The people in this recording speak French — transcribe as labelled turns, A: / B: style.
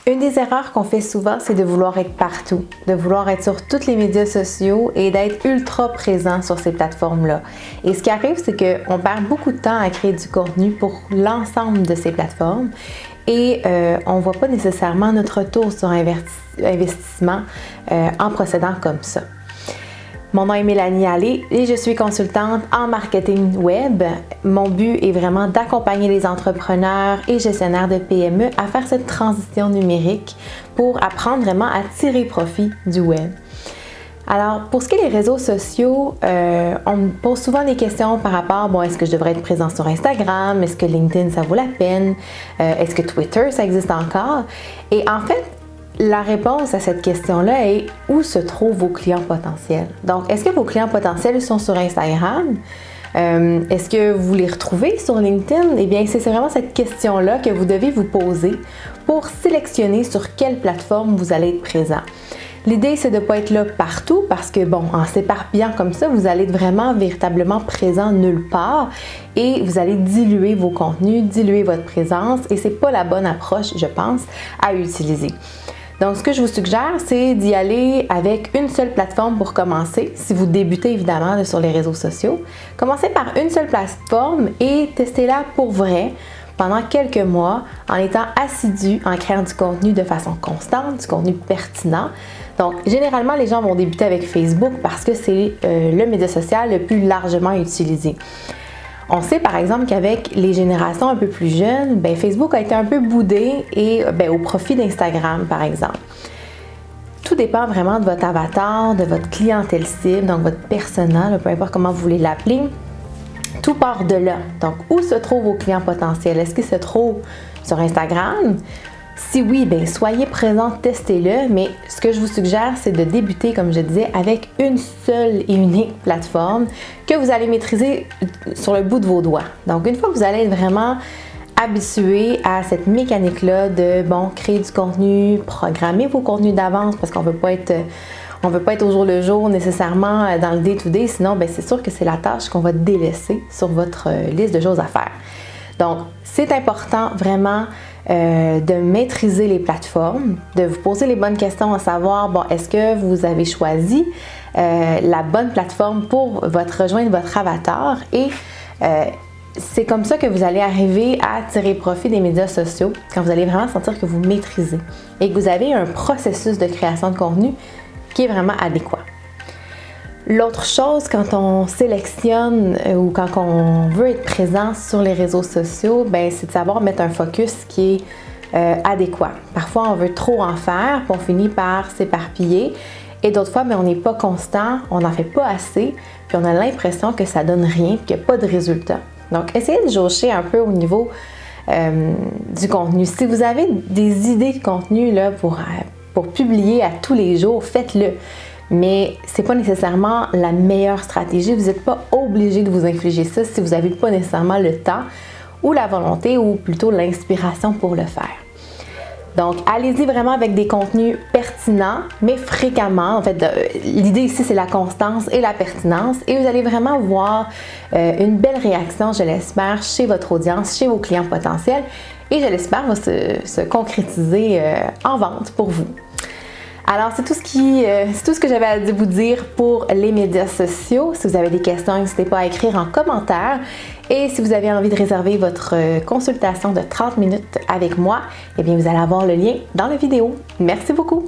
A: Une des erreurs qu'on fait souvent, c'est de vouloir être partout, de vouloir être sur tous les médias sociaux et d'être ultra présent sur ces plateformes-là. Et ce qui arrive, c'est qu'on perd beaucoup de temps à créer du contenu pour l'ensemble de ces plateformes et on ne voit pas nécessairement notre retour sur investissement en procédant comme ça. Mon nom est Mélanie Allé et je suis consultante en marketing web. Mon but est vraiment d'accompagner les entrepreneurs et gestionnaires de PME à faire cette transition numérique pour apprendre vraiment à tirer profit du web. Alors, pour ce qui est des réseaux sociaux, on me pose souvent des questions par rapport, est-ce que je devrais être présent sur Instagram? Est-ce que LinkedIn, ça vaut la peine? Est-ce que Twitter, ça existe encore? Et en fait, la réponse à cette question-là est où se trouvent vos clients potentiels? Donc, est-ce que vos clients potentiels sont sur Instagram? Est-ce que vous les retrouvez sur LinkedIn? Eh bien, c'est vraiment cette question-là que vous devez vous poser pour sélectionner sur quelle plateforme vous allez être présent. L'idée, c'est de ne pas être là partout parce que, en s'éparpillant comme ça, vous allez être vraiment véritablement présent nulle part et vous allez diluer vos contenus, diluer votre présence et c'est pas la bonne approche, je pense, à utiliser. Donc, ce que je vous suggère, c'est d'y aller avec une seule plateforme pour commencer, si vous débutez évidemment sur les réseaux sociaux. Commencez par une seule plateforme et testez-la pour vrai pendant quelques mois en étant assidu, en créant du contenu de façon constante, du contenu pertinent. Donc, généralement, les gens vont débuter avec Facebook parce que c'est le média social le plus largement utilisé. On sait par exemple qu'avec les générations un peu plus jeunes, Facebook a été un peu boudé et au profit d'Instagram par exemple. Tout dépend vraiment de votre avatar, de votre clientèle cible, donc votre persona, peu importe comment vous voulez l'appeler. Tout part de là. Donc, où se trouvent vos clients potentiels? Est-ce qu'ils se trouvent sur Instagram? Si oui, soyez présent, testez-le, mais ce que je vous suggère, c'est de débuter, comme je disais, avec une seule et unique plateforme que vous allez maîtriser sur le bout de vos doigts. Donc, une fois que vous allez être vraiment habitué à cette mécanique-là de, créer du contenu, programmer vos contenus d'avance, parce qu'on ne veut pas être au jour le jour nécessairement dans le day-to-day, sinon, c'est sûr que c'est la tâche qu'on va délaisser sur votre liste de choses à faire. Donc, c'est important vraiment de maîtriser les plateformes, de vous poser les bonnes questions à savoir, est-ce que vous avez choisi la bonne plateforme pour rejoindre votre avatar et c'est comme ça que vous allez arriver à tirer profit des médias sociaux quand vous allez vraiment sentir que vous maîtrisez et que vous avez un processus de création de contenu qui est vraiment adéquat. L'autre chose, quand on sélectionne ou quand on veut être présent sur les réseaux sociaux, c'est de savoir mettre un focus qui est adéquat. Parfois, on veut trop en faire, puis on finit par s'éparpiller. Et d'autres fois, on n'est pas constant, on n'en fait pas assez, puis on a l'impression que ça donne rien, puis qu'il n'y a pas de résultat. Donc, essayez de jauger un peu au niveau du contenu. Si vous avez des idées de contenu là, pour publier à tous les jours, faites-le. Mais ce n'est pas nécessairement la meilleure stratégie. Vous n'êtes pas obligé de vous infliger ça si vous n'avez pas nécessairement le temps ou la volonté ou plutôt l'inspiration pour le faire. Donc, allez-y vraiment avec des contenus pertinents, mais fréquemment. En fait, l'idée ici, c'est la constance et la pertinence. Et vous allez vraiment voir une belle réaction, je l'espère, chez votre audience, chez vos clients potentiels. Et je l'espère va se concrétiser en vente pour vous. Alors, c'est tout ce que j'avais à vous dire pour les médias sociaux. Si vous avez des questions, n'hésitez pas à écrire en commentaire. Et si vous avez envie de réserver votre consultation de 30 minutes avec moi, eh bien, vous allez avoir le lien dans la vidéo. Merci beaucoup!